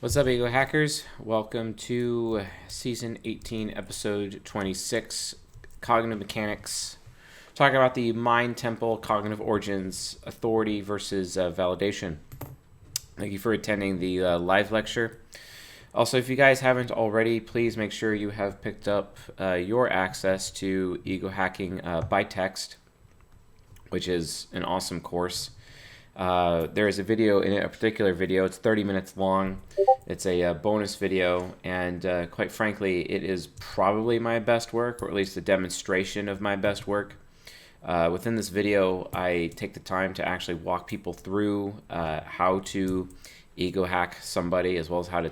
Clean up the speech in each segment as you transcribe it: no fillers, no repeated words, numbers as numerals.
What's up, Ego Hackers? Welcome to Season 18, Episode 26, Cognitive Mechanics. Talking about the mind temple, cognitive origins, authority versus validation. Thank you for attending the live lecture. Also, if you guys haven't already, please make sure you have picked up your access to Ego Hacking by Text, which is an awesome course. There is a video in it, a particular video. It's 30 minutes long. It's a bonus video, and quite frankly, it is probably my best work, or at least a demonstration of my best work. Within this video, I take the time to actually walk people through how to ego hack somebody, as well as how to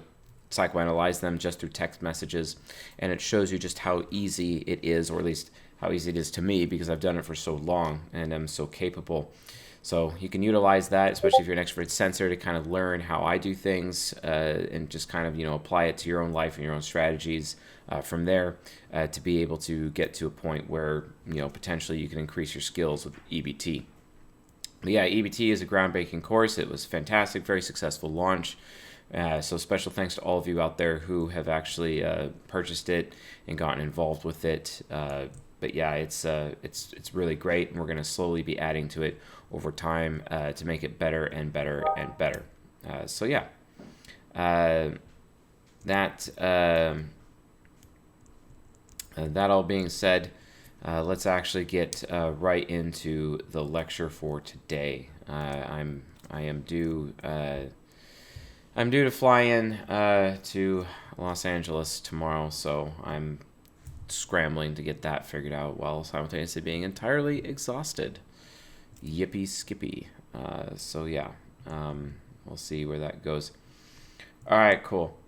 psychoanalyze them just through text messages. And it shows you just how easy it is, or at least how easy it is to me, because I've done it for so long and I'm so capable. So you can utilize that, especially if you're an extrovert sensor, to kind of learn how I do things and just kind of, apply it to your own life and your own strategies from there to be able to get to a point where, potentially you can increase your skills with EBT. But yeah, EBT is a groundbreaking course. It was fantastic, very successful launch. So special thanks to all of you out there who have actually purchased it and gotten involved with it. But yeah, it's really great, and we're going to slowly be adding to it over time to make it better and better and better. So yeah, that all being said, let's actually get right into the lecture for today. I'm due to fly in to Los Angeles tomorrow, so I'm scrambling to get that figured out while simultaneously being entirely exhausted. Yippee skippy. So yeah, we'll see where that goes. All right, cool.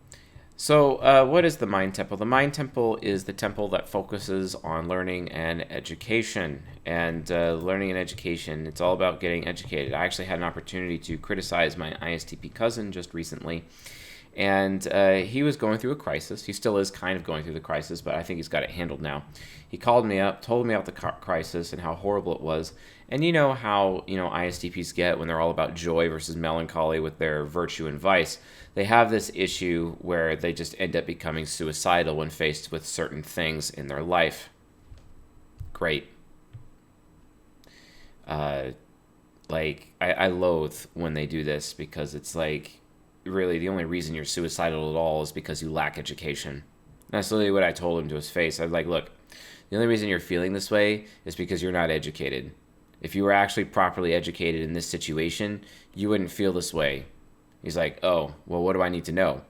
So what is the Mind Temple? The Mind Temple is the temple that focuses on learning and education. And learning and education, it's all about getting educated. I actually had an opportunity to criticize my ISTP cousin just recently. And he was going through a crisis. He still is kind of going through the crisis, but I think he's got it handled now. He called me up, told me about the crisis and how horrible it was. And you know how, ISTPs get when they're all about joy versus melancholy with their virtue and vice. They have this issue where they just end up becoming suicidal when faced with certain things in their life. Great. I loathe when they do this, because it's like, really the only reason you're suicidal at all is because you lack education. That's literally what I told him to his face. I was like, look, the only reason you're feeling this way is because you're not educated. If you were actually properly educated in this situation, you wouldn't feel this way. He's like, oh, well, what do I need to know?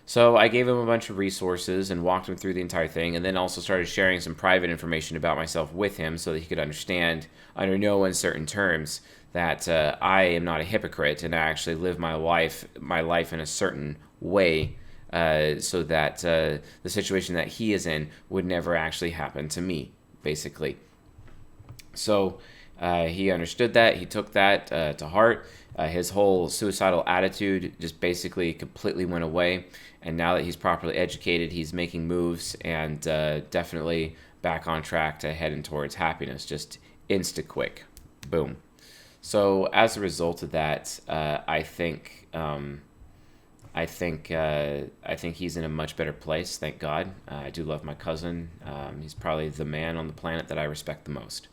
So I gave him a bunch of resources and walked him through the entire thing, and then also started sharing some private information about myself with him so that he could understand, under no uncertain terms, that I am not a hypocrite and I actually live my life in a certain way, so that the situation that he is in would never actually happen to me, basically. So he understood that. He took that to heart. His whole suicidal attitude just basically completely went away. And now that he's properly educated, he's making moves and definitely back on track to heading towards happiness. Just insta-quick. Boom. So as a result of that, I think he's in a much better place. Thank God. I do love my cousin. He's probably the man on the planet that I respect the most.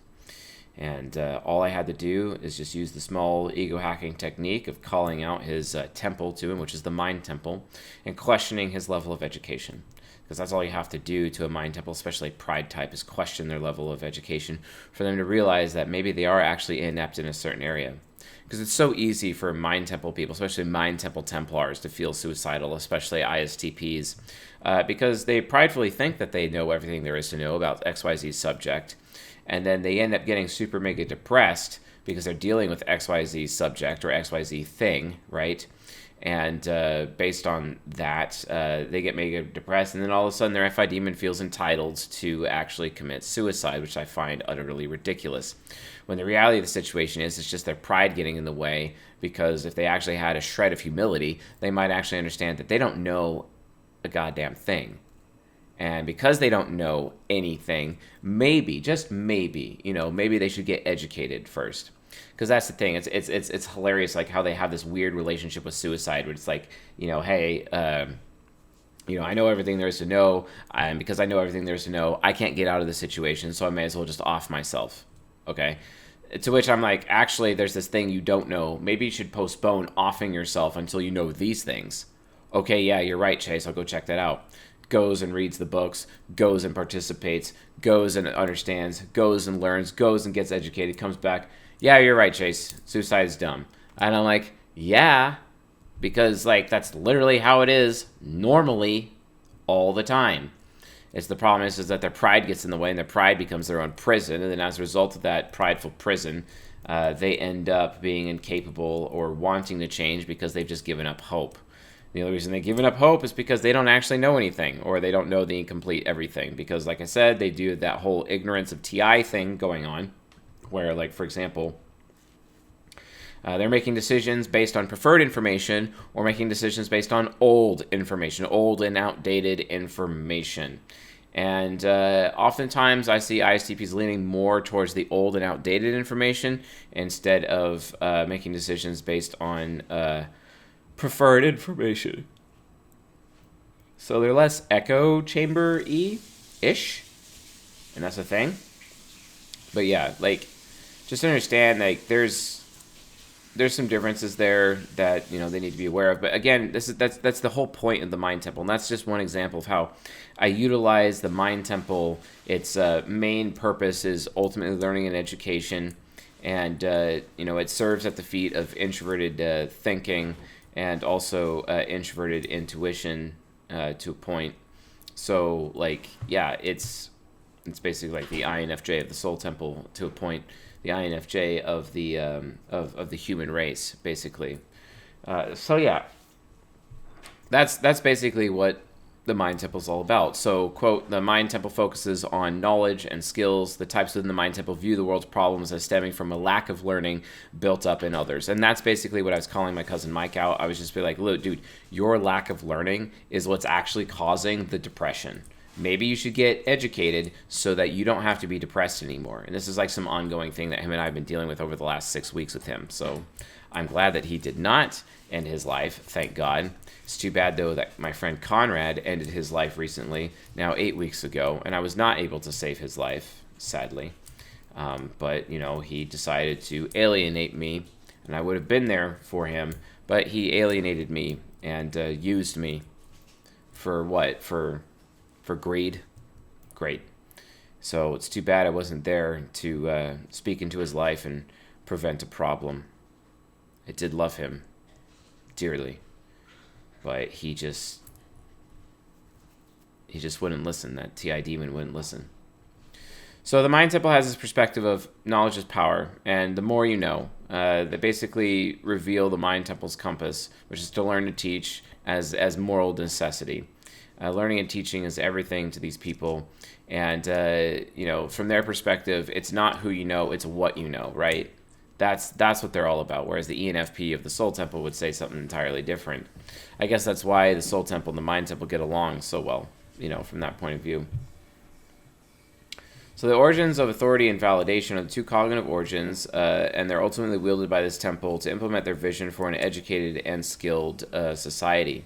And all I had to do is just use the small ego hacking technique of calling out his temple to him, which is the mind temple, and questioning his level of education. Because that's all you have to do to a mind temple, especially pride type, is question their level of education for them to realize that maybe they are actually inept in a certain area. Because it's so easy for mind temple people, especially mind temple Templars, to feel suicidal, especially ISTPs, because they pridefully think that they know everything there is to know about XYZ subject, and then they end up getting super mega depressed because they're dealing with XYZ subject or XYZ thing, right? And based on that, they get mega depressed, and then all of a sudden their FI demon feels entitled to actually commit suicide, which I find utterly ridiculous. When the reality of the situation is, it's just their pride getting in the way, because if they actually had a shred of humility, they might actually understand that they don't know a goddamn thing. And because they don't know anything, maybe, just maybe, maybe they should get educated first. because that's the thing. It's hilarious, like how they have this weird relationship with suicide, where it's like, hey, I know everything there is to know, and because I know everything there is to know, I can't get out of the situation, so I may as well just off myself. Okay. To which I'm like, actually, there's this thing you don't know. Maybe you should postpone offing yourself until you know these things. Okay, yeah, you're right, Chase. I'll go check that out. Goes and reads the books, goes and participates, goes and understands, goes and learns, goes and gets educated, comes back. Yeah, you're right, Chase. Suicide is dumb. And I'm like, yeah, because like that's literally how it is normally all the time. It's the problem is that their pride gets in the way, and their pride becomes their own prison, and then as a result of that prideful prison, they end up being incapable or wanting to change because they've just given up hope. The only reason they've given up hope is because they don't actually know anything, or they don't know the incomplete everything. Because, like I said, they do that whole ignorance of TI thing going on, where, like, for example, they're making decisions based on preferred information or making decisions based on old information, old and outdated information. And oftentimes I see ISTPs leaning more towards the old and outdated information instead of making decisions based on preferred information. So they're less echo chamber-y-ish, and that's a thing. But yeah, like, just understand, like, there's some differences there that they need to be aware of. But again, that's the whole point of the Mind Temple, and that's just one example of how I utilize the Mind Temple. Its main purpose is ultimately learning and education, and it serves at the feet of introverted thinking and also introverted intuition to a point. So, like, yeah, it's basically like the INFJ of the Soul Temple to a point. The INFJ of the of the human race, basically. So yeah, that's basically what the Mind Temple is all about. So, quote, the Mind Temple focuses on knowledge and skills. The types within the Mind Temple view the world's problems as stemming from a lack of learning built up in others. And that's basically what I was calling my cousin Mike out. I was just be like, look, dude, your lack of learning is what's actually causing the depression. Maybe you should get educated so that you don't have to be depressed anymore. And this is like some ongoing thing that him and I have been dealing with over the last 6 weeks with him. So I'm glad that he did not end his life, thank God. It's too bad, though, that my friend Conrad ended his life recently, now 8 weeks ago, and I was not able to save his life, sadly. But, he decided to alienate me, and I would have been there for him, but he alienated me and used me for what? For greed? Great. So it's too bad I wasn't there to speak into his life and prevent a problem. I did love him dearly, but he just wouldn't listen. That TI demon wouldn't listen. So the Mind Temple has this perspective of knowledge is power, and the more you know. They basically reveal the Mind Temple's compass, which is to learn to teach as moral necessity. Learning and teaching is everything to these people, and from their perspective, it's not who you know, it's what you know, right? That's what they're all about. Whereas the ENFP of the Soul Temple would say something entirely different. I guess that's why the Soul Temple and the Mind Temple get along so well, from that point of view. So the origins of authority and validation are the two cognitive origins, and they're ultimately wielded by this temple to implement their vision for an educated and skilled society.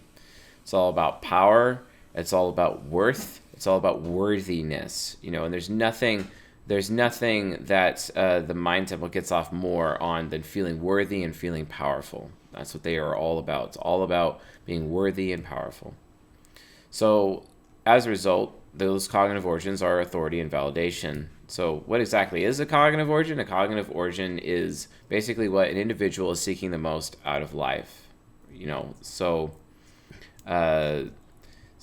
It's all about power. It's all about worth. It's all about worthiness, and there's nothing that the Mind Temple gets off more on than feeling worthy and feeling powerful. That's what they are all about. It's all about being worthy and powerful. So, as a result, those cognitive origins are authority and validation. So, what exactly is a cognitive origin? A cognitive origin is basically what an individual is seeking the most out of life.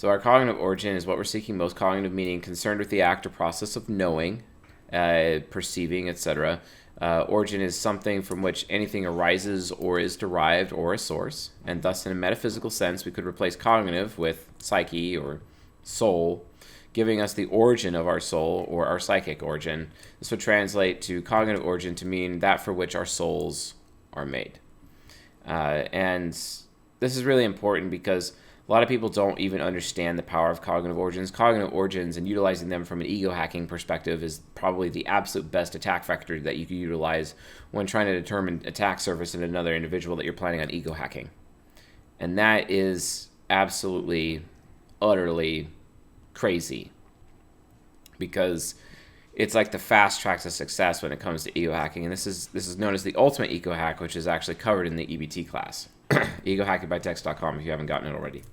So our cognitive origin is what we're seeking most. Cognitive meaning concerned with the act or process of knowing, perceiving, etc. Origin is something from which anything arises or is derived or a source. And thus, in a metaphysical sense, we could replace cognitive with psyche or soul, giving us the origin of our soul or our psychic origin. This would translate to cognitive origin to mean that for which our souls are made. And this is really important because A lot of people don't even understand the power of cognitive origins. Cognitive origins and utilizing them from an ego hacking perspective is probably the absolute best attack vector that you can utilize when trying to determine attack surface in another individual that you're planning on ego hacking. And that is absolutely, utterly crazy, because it's like the fast track to success when it comes to ego hacking. And this is known as the ultimate ego hack, which is actually covered in the EBT class. egohackingbytext.com if you haven't gotten it already.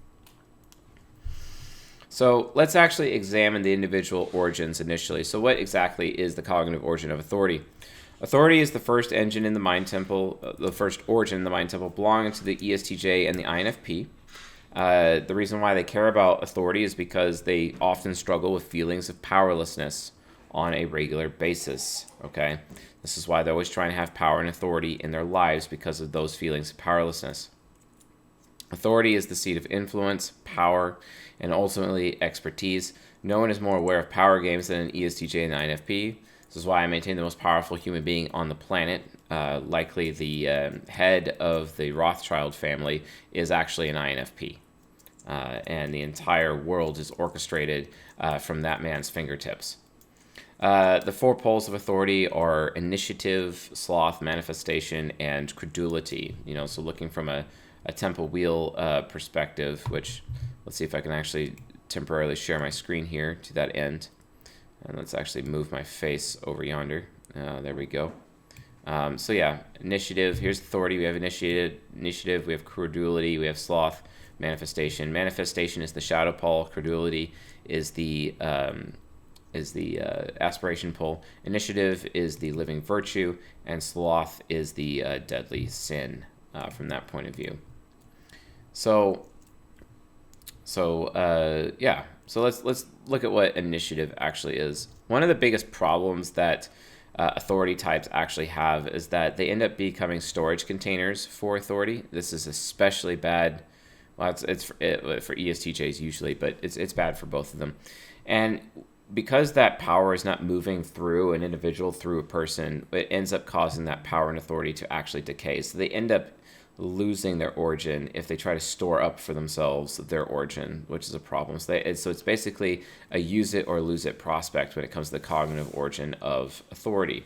So let's actually examine the individual origins initially. So what exactly is the cognitive origin of authority? Authority is the first engine in the mind temple, the first origin in the mind temple belonging to the ESTJ and the INFP. The reason why they care about authority is because they often struggle with feelings of powerlessness on a regular basis, okay? This is why they're always trying to have power and authority in their lives, because of those feelings of powerlessness. Authority is the seat of influence, power, and ultimately expertise. No one is more aware of power games than an ESTJ and INFP. This is why I maintain the most powerful human being on the planet. Likely the head of the Rothschild family is actually an INFP. And the entire world is orchestrated from that man's fingertips. The four poles of authority are initiative, sloth, manifestation, and credulity. So looking from a temple wheel perspective, which, let's see if I can actually temporarily share my screen here to that end. And let's actually move my face over yonder. There we go. So yeah, initiative, here's authority. We have initiative, we have credulity, we have sloth, manifestation. Manifestation is the shadow pole. Credulity is the aspiration pole. Initiative is the living virtue, and sloth is the deadly sin from that point of view. So let's look at what initiative actually is. One of the biggest problems that authority types actually have is that they end up becoming storage containers for authority. This is especially bad. Well, it's for ESTJs usually, but it's bad for both of them. And because that power is not moving through an individual, through a person, it ends up causing that power and authority to actually decay. So they end up losing their origin if they try to store up for themselves their origin, which is a problem. So it's basically a use it or lose it prospect when it comes to the cognitive origin of authority.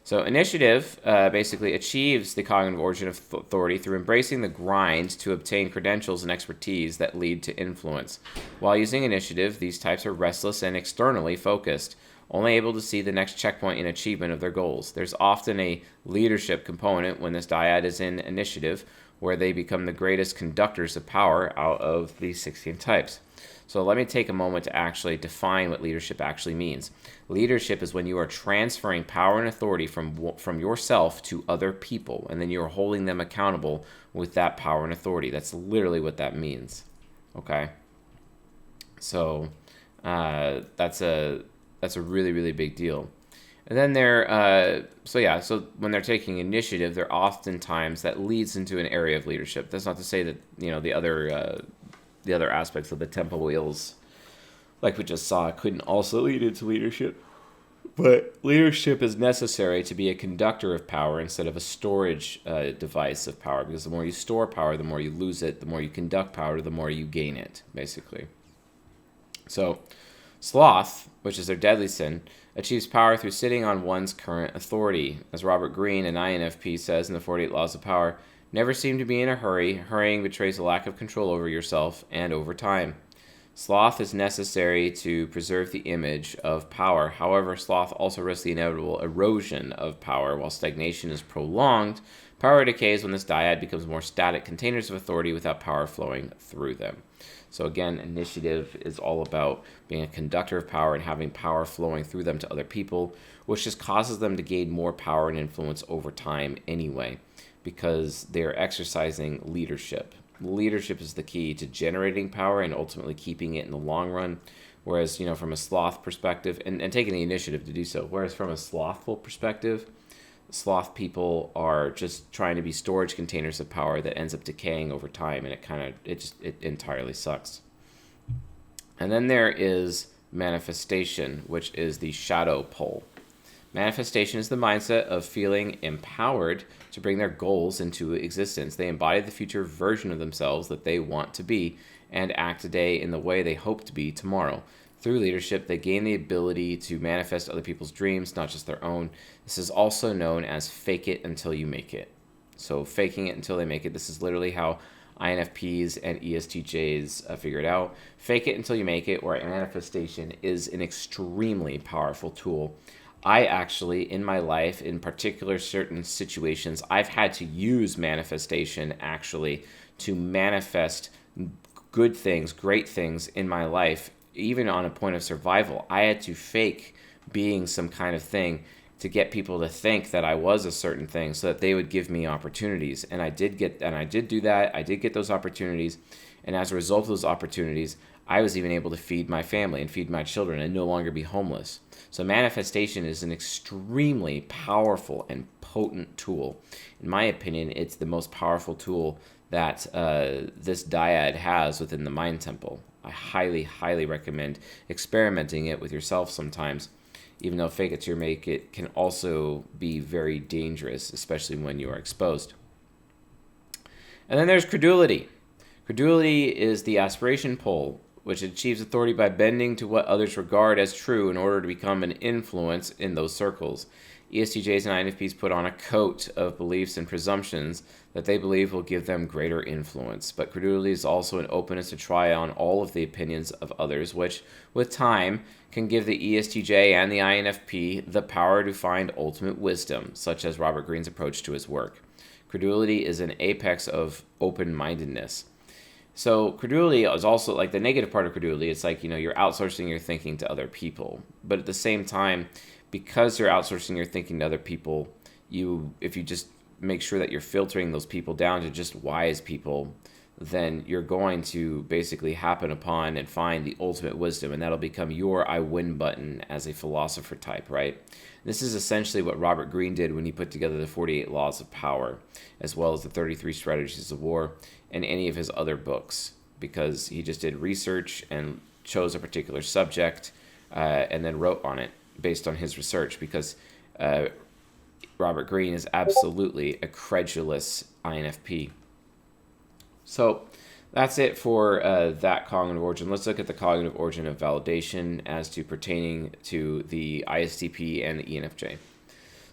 So initiative basically achieves the cognitive origin of authority through embracing the grind to obtain credentials and expertise that lead to influence. While using initiative, these types are restless and externally focused, only able to see the next checkpoint in achievement of their goals. There's often a leadership component when this dyad is in initiative, where they become the greatest conductors of power out of these 16 types. So let me take a moment to actually define what leadership actually means. Leadership is when you are transferring power and authority from yourself to other people, and then you're holding them accountable with that power and authority. That's literally what that means. Okay? So that's a really, really big deal. And then so when they're taking initiative, they're oftentimes that leads into an area of leadership. That's not to say that the other aspects of the temple wheels, like we just saw, couldn't also lead into leadership. But leadership is necessary to be a conductor of power instead of a storage device of power, because the more you store power, the more you lose it. The more you conduct power, the more you gain it, basically. So sloth, which is their deadly sin, achieves power through sitting on one's current authority. As Robert Greene, an INFP, says in the 48 Laws of Power, never seem to be in a hurry. Hurrying betrays a lack of control over yourself and over time. Sloth is necessary to preserve the image of power. However, sloth also risks the inevitable erosion of power. While stagnation is prolonged, power decays when this dyad becomes more static containers of authority without power flowing through them. So again, initiative is all about being a conductor of power and having power flowing through them to other people, which just causes them to gain more power and influence over time anyway, because they're exercising leadership. Leadership is the key to generating power and ultimately keeping it in the long run. Whereas, from a sloth perspective, and taking the initiative to do so, whereas from a slothful perspective, sloth people are just trying to be storage containers of power that ends up decaying over time, and it entirely sucks. And then there is manifestation, which is the shadow pole. Manifestation is the mindset of feeling empowered to bring their goals into existence. They embody the future version of themselves that they want to be and act today in the way they hope to be tomorrow. Through leadership, they gain the ability to manifest other people's dreams, not just their own. This is also known as fake it until you make it. So faking it until they make it. This is literally how INFPs and ESTJs figure it out. Fake it until you make it, or manifestation, is an extremely powerful tool. I actually, in my life, in particular certain situations, I've had to use manifestation actually to manifest good things, great things in my life, even on a point of survival. I had to fake being some kind of thing to get people to think that I was a certain thing so that they would give me opportunities. And I did do that. I did get those opportunities. And as a result of those opportunities, I was even able to feed my family and feed my children and no longer be homeless. So manifestation is an extremely powerful and potent tool. In my opinion, it's the most powerful tool that this dyad has within the Mind Temple. I highly, highly recommend experimenting it with yourself sometimes, even though fake it till you make it can also be very dangerous, especially when you are exposed. And then there's credulity. Credulity is the aspiration pole, which achieves authority by bending to what others regard as true in order to become an influence in those circles. ESTJs and INFPs put on a coat of beliefs and presumptions that they believe will give them greater influence. But credulity is also an openness to try on all of the opinions of others, which, with time, can give the ESTJ and the INFP the power to find ultimate wisdom, such as Robert Greene's approach to his work. Credulity is an apex of open-mindedness. So credulity is also like the negative part of credulity. It's like, you're outsourcing your thinking to other people. But at the same time, because you're outsourcing your thinking to other people, if you just make sure that you're filtering those people down to just wise people, then you're going to basically happen upon and find the ultimate wisdom, and that'll become your I win button as a philosopher type, right? This is essentially what Robert Greene did when he put together the 48 Laws of Power, as well as the 33 Strategies of War, and any of his other books, because he just did research and chose a particular subject and then wrote on it based on his research, because Robert Greene is absolutely a credulous INFP. So that's it for that cognitive origin. Let's look at the cognitive origin of validation as to pertaining to the ISTP and the ENFJ.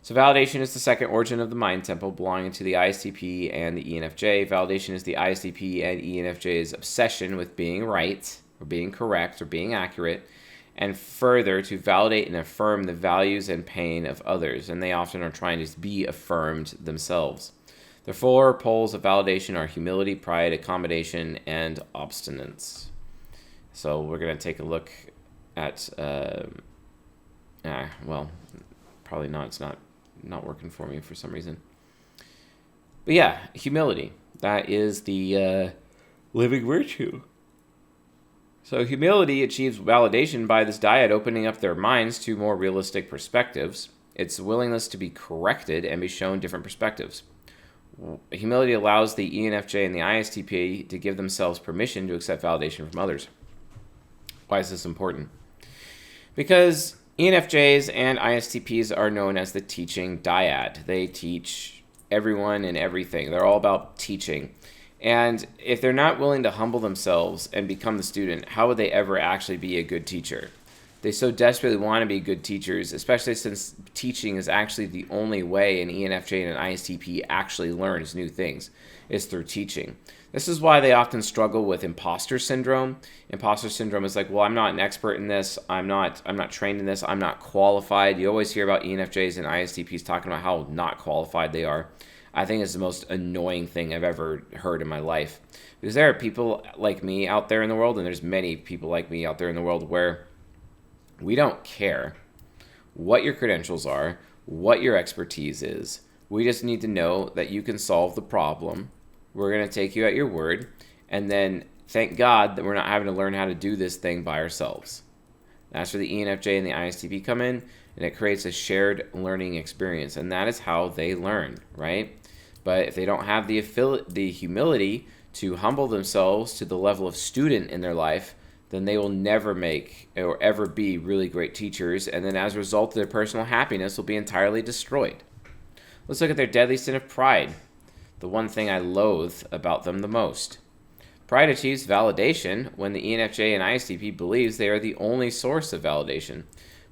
So validation is the second origin of the Mind Temple, belonging to the ISTP and the ENFJ. Validation is the ISTP and ENFJ's obsession with being right, or being correct, or being accurate, and further to validate and affirm the values and pain of others, and they often are trying to be affirmed themselves. The four poles of validation are humility, pride, accommodation, and obstinance. So we're going to take a look at, probably not. It's not working for me for some reason. But yeah, humility. That is the living virtue. So humility achieves validation by this dyad opening up their minds to more realistic perspectives. It's willingness to be corrected and be shown different perspectives. Humility allows the ENFJ and the ISTP to give themselves permission to accept validation from others. Why is this important? Because ENFJs and ISTPs are known as the teaching dyad. They teach everyone and everything. They're all about teaching. And if they're not willing to humble themselves and become the student, how would they ever actually be a good teacher? They so desperately want to be good teachers, especially since teaching is actually the only way an ENFJ and an ISTP actually learns new things, is through teaching. This is why they often struggle with imposter syndrome. Imposter syndrome is like, well, I'm not an expert in this. I'm not trained in this. I'm not qualified. You always hear about ENFJs and ISTPs talking about how not qualified they are. I think it's the most annoying thing I've ever heard in my life. Because there are people like me out there in the world, and there's many people like me out there in the world where we don't care what your credentials are, what your expertise is. We just need to know that you can solve the problem. We're going to take you at your word, and then thank God that we're not having to learn how to do this thing by ourselves. That's where the ENFJ and the ISTP come in, and it creates a shared learning experience, and that is how they learn, right? But if they don't have the humility to humble themselves to the level of student in their life, then they will never make or ever be really great teachers, and then as a result, their personal happiness will be entirely destroyed. Let's look at their deadly sin of pride, the one thing I loathe about them the most. Pride achieves validation when the ENFJ and ISTP believes they are the only source of validation.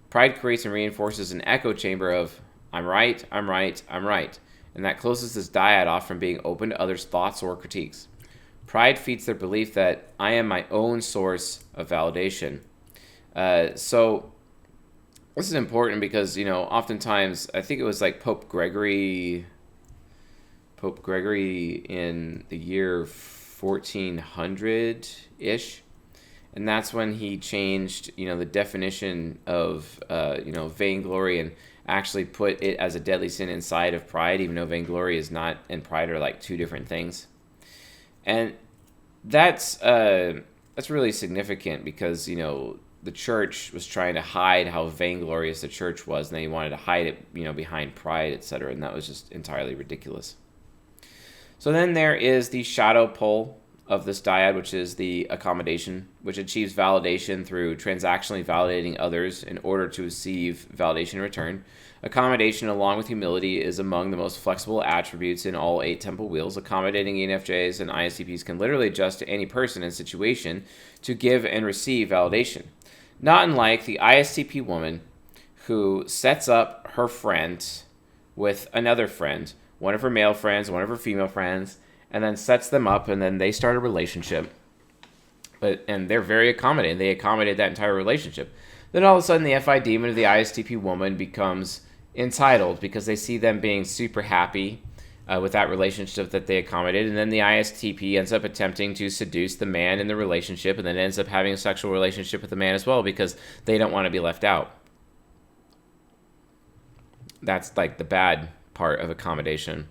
Pride creates and reinforces an echo chamber of, I'm right, I'm right, I'm right, and that closes this dyad off from being open to others' thoughts or critiques. Pride feeds their belief that I am my own source of validation. So this is important because, oftentimes, I think it was like Pope Gregory in the year 1400-ish, and that's when he changed, the definition of, vainglory, and actually put it as a deadly sin inside of pride, even though vainglory is not and pride are like two different things. And that's really significant because, the church was trying to hide how vainglorious the church was, and they wanted to hide it, behind pride, etc., and that was just entirely ridiculous. So then there is the shadow pole of this dyad, which is the accommodation, which achieves validation through transactionally validating others in order to receive validation in return. Accommodation, along with humility, is among the most flexible attributes in all 8 temple wheels. Accommodating ENFJs and ISTPs can literally adjust to any person and situation to give and receive validation. Not unlike the ISTP woman who sets up her friend with another friend, one of her male friends, one of her female friends, and then sets them up, and then they start a relationship. And they're very accommodating. They accommodate that entire relationship. Then all of a sudden, the FI demon of the ISTP woman becomes entitled because they see them being super happy with that relationship that they accommodated. And then the ISTP ends up attempting to seduce the man in the relationship, and then ends up having a sexual relationship with the man as well because they don't want to be left out. That's like the bad part of accommodation.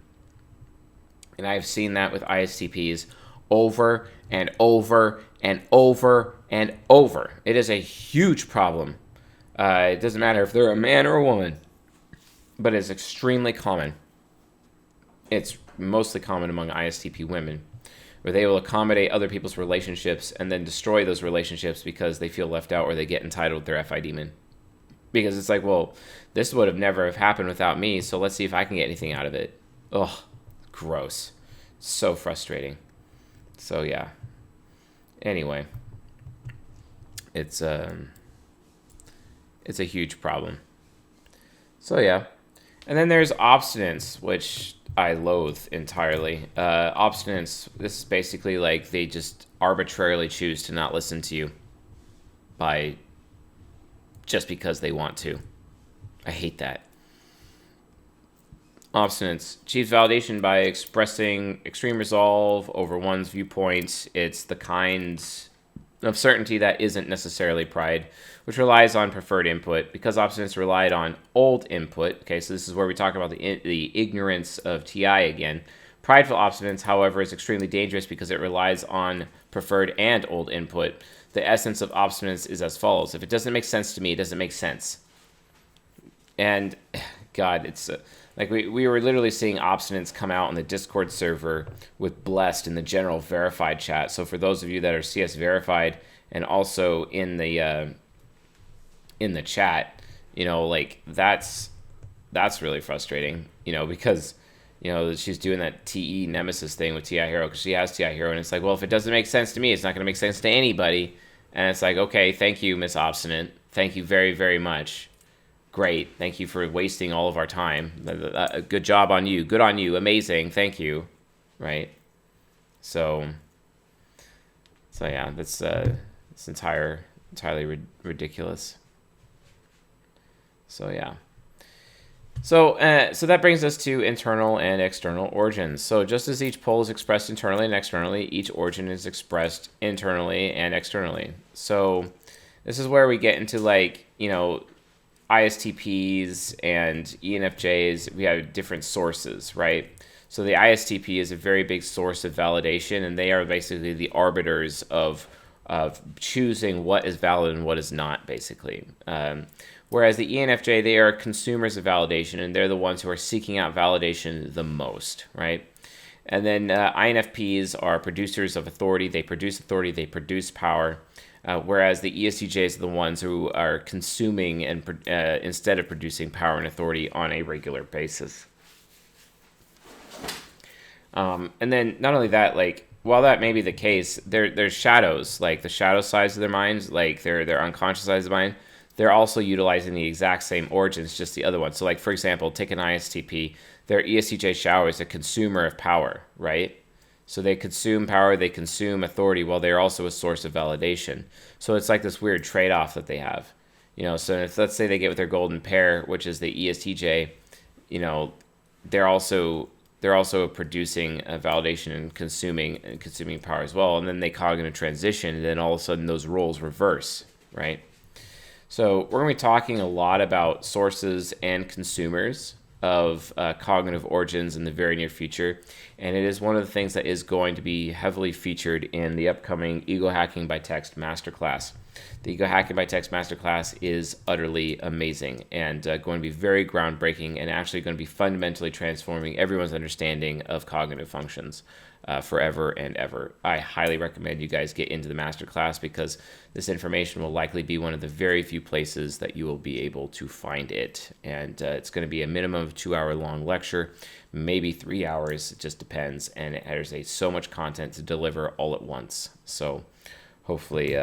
And I've seen that with ISTPs over and over and over and over. It is a huge problem. It doesn't matter if they're a man or a woman, but it's extremely common. It's mostly common among ISTP women, where they will accommodate other people's relationships and then destroy those relationships because they feel left out or they get entitled with their FI demon. Because it's like, well, this would have never have happened without me, so let's see if I can get anything out of it. Ugh, gross. So frustrating. So yeah. Anyway, it's a huge problem. So yeah. And then there's obstinance, which I loathe entirely. Obstinance, this is basically like they just arbitrarily choose to not listen to you just because they want to. I hate that. Obstinance achieves validation by expressing extreme resolve over one's viewpoints. It's the kind of certainty that isn't necessarily pride, which relies on preferred input. Because obstinance relied on old input, okay, so this is where we talk about the ignorance of TI again. Prideful obstinance, however, is extremely dangerous because it relies on preferred and old input. The essence of obstinance is as follows. If it doesn't make sense to me, it doesn't make sense. And, God, it's... like, we were literally seeing obstinance come out on the Discord server with Blessed in the general verified chat. So for those of you that are CS verified and also in the chat, like, that's really frustrating, because, she's doing that TE Nemesis thing with TI Hero because she has TI Hero. And it's like, well, if it doesn't make sense to me, it's not going to make sense to anybody. And it's like, okay, thank you, Miss Obstinate. Thank you very, very much. Great. Thank you for wasting all of our time. Good job on you. Good on you. Amazing. Thank you. Right? So yeah, that's it's entirely ridiculous. So yeah. So that brings us to internal and external origins. So just as each pole is expressed internally and externally, each origin is expressed internally and externally. So this is where we get into ISTPs and ENFJs. We have different sources, right? So the ISTP is a very big source of validation, and they are basically the arbiters of choosing what is valid and what is not, basically. Whereas the ENFJ, they are consumers of validation, and they're the ones who are seeking out validation the most, right? And then INFPs are producers of authority. They produce power. whereas the ESTJs are the ones who are consuming and instead of producing power and authority on a regular basis. And then not only that, like, while that may be the case, there's shadows, like the shadow sides of their minds, like their unconscious sides of the mind. They're also utilizing the exact same origins, just the other one. So, like, for example, take an ISTP. Their ESTJ shadow is a consumer of power, right? So they consume power, they consume authority, while they're also a source of validation. So it's like this weird trade-off that they have. So if, let's say they get with their golden pair, which is the ESTJ, they're also producing a validation and consuming power as well. And then they cognitive transition, and then all of a sudden those roles reverse, right? So we're going to be talking a lot about sources and consumers of cognitive origins in the very near future. And it is one of the things that is going to be heavily featured in the upcoming Ego Hacking by Text Masterclass. The Ego Hacking by Text Masterclass is utterly amazing and going to be very groundbreaking and actually going to be fundamentally transforming everyone's understanding of cognitive functions forever and ever. I highly recommend you guys get into the masterclass because this information will likely be one of the very few places that you will be able to find it. And it's going to be a minimum of 2-hour long lecture, maybe 3 hours, it just depends. And there's so much content to deliver all at once. So hopefully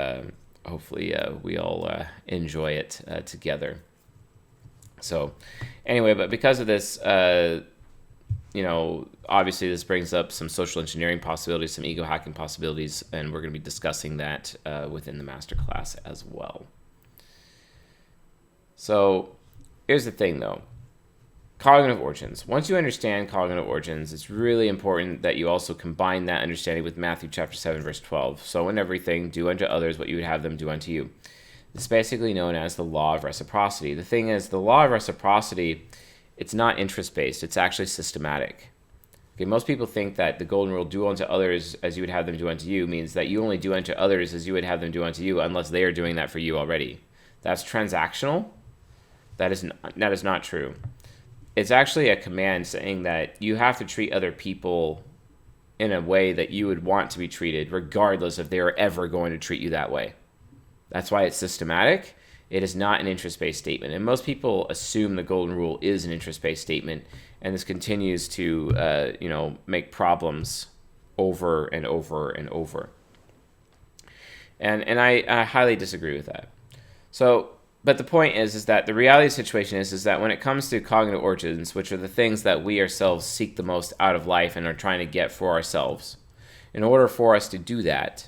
we all enjoy it together. So anyway, but because of this, obviously this brings up some social engineering possibilities, some ego hacking possibilities, and we're going to be discussing that within the masterclass as well. So here's the thing, though. Cognitive origins. Once you understand cognitive origins, it's really important that you also combine that understanding with Matthew chapter 7, verse 12. So in everything, do unto others what you would have them do unto you. It's basically known as the law of reciprocity. The thing is, the law of reciprocity, it's not interest-based. It's actually systematic. Okay, most people think that the golden rule, do unto others as you would have them do unto you, means that you only do unto others as you would have them do unto you unless they are doing that for you already. That's transactional. That is not true. It's actually a command saying that you have to treat other people in a way that you would want to be treated, regardless if they are ever going to treat you that way. That's why it's systematic. It is not an interest-based statement. And most people assume the golden rule is an interest-based statement, and this continues to make problems over and over and over. And I highly disagree with that. So, but the point is that the reality of the situation is that when it comes to cognitive origins, which are the things that we ourselves seek the most out of life and are trying to get for ourselves, in order for us to do that,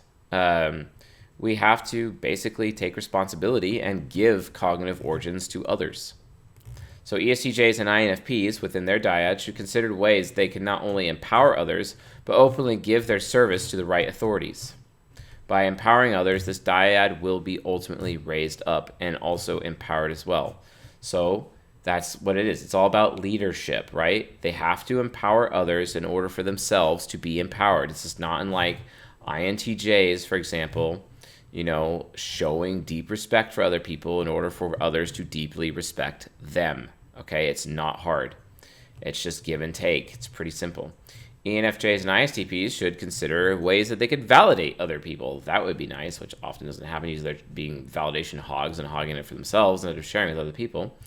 we have to basically take responsibility and give cognitive origins to others. So ESTJs and INFPs within their dyad should consider ways they can not only empower others, but openly give their service to the right authorities. By empowering others, this dyad will be ultimately raised up and also empowered as well. So that's what it is. It's all about leadership, right? They have to empower others in order for themselves to be empowered. This is not unlike INTJs, for example, showing deep respect for other people in order for others to deeply respect them. Okay, it's not hard. It's just give and take. It's pretty simple. ENFJs and ISTPs should consider ways that they could validate other people. That would be nice, which often doesn't happen. Usually they're being validation hogs and hogging it for themselves instead of sharing with other people.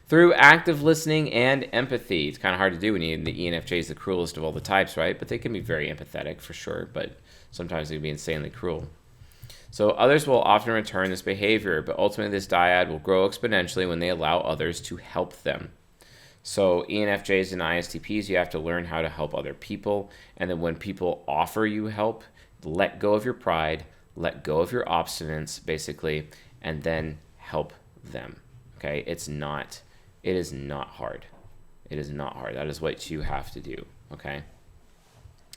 Through active listening and empathy. It's kind of hard to do when the ENFJ is the cruelest of all the types, right? But they can be very empathetic for sure, but sometimes they can be insanely cruel. So others will often return this behavior, but ultimately this dyad will grow exponentially when they allow others to help them. So ENFJs and ISTPs, you have to learn how to help other people. And then when people offer you help, let go of your pride, let go of your obstinance, basically, and then help them. Okay? It is not hard. It is not hard. That is what you have to do. Okay?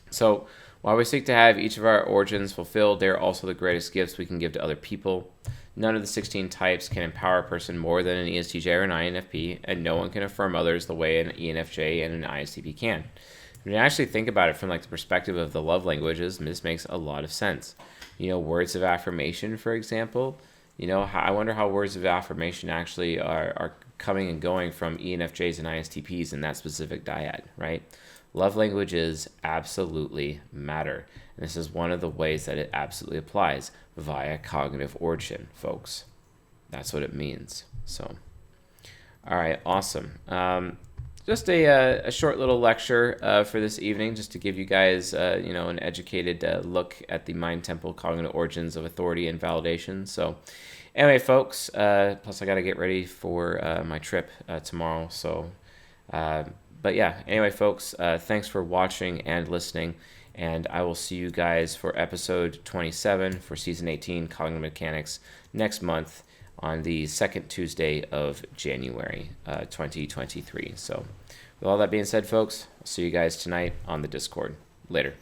So while we seek to have each of our origins fulfilled, they are also the greatest gifts we can give to other people. None of the 16 types can empower a person more than an ESTJ or an INFP, and no one can affirm others the way an ENFJ and an ISTP can. When you actually think about it from the perspective of the love languages, this makes a lot of sense. Words of affirmation, for example. I wonder how words of affirmation actually are coming and going from ENFJs and ISTPs in that specific dyad, right? Love languages absolutely matter. And this is one of the ways that it absolutely applies via cognitive origin, folks. That's what it means. So, all right, awesome. Just a short little lecture for this evening, just to give you guys, an educated look at the mind temple cognitive origins of authority and validation. So, anyway, folks, plus I got to get ready for my trip tomorrow. So, but yeah, anyway, folks, thanks for watching and listening. And I will see you guys for episode 27 for season 18, Cognitive Mechanics, next month on the second Tuesday of January 2023. So with all that being said, folks, I'll see you guys tonight on the Discord. Later.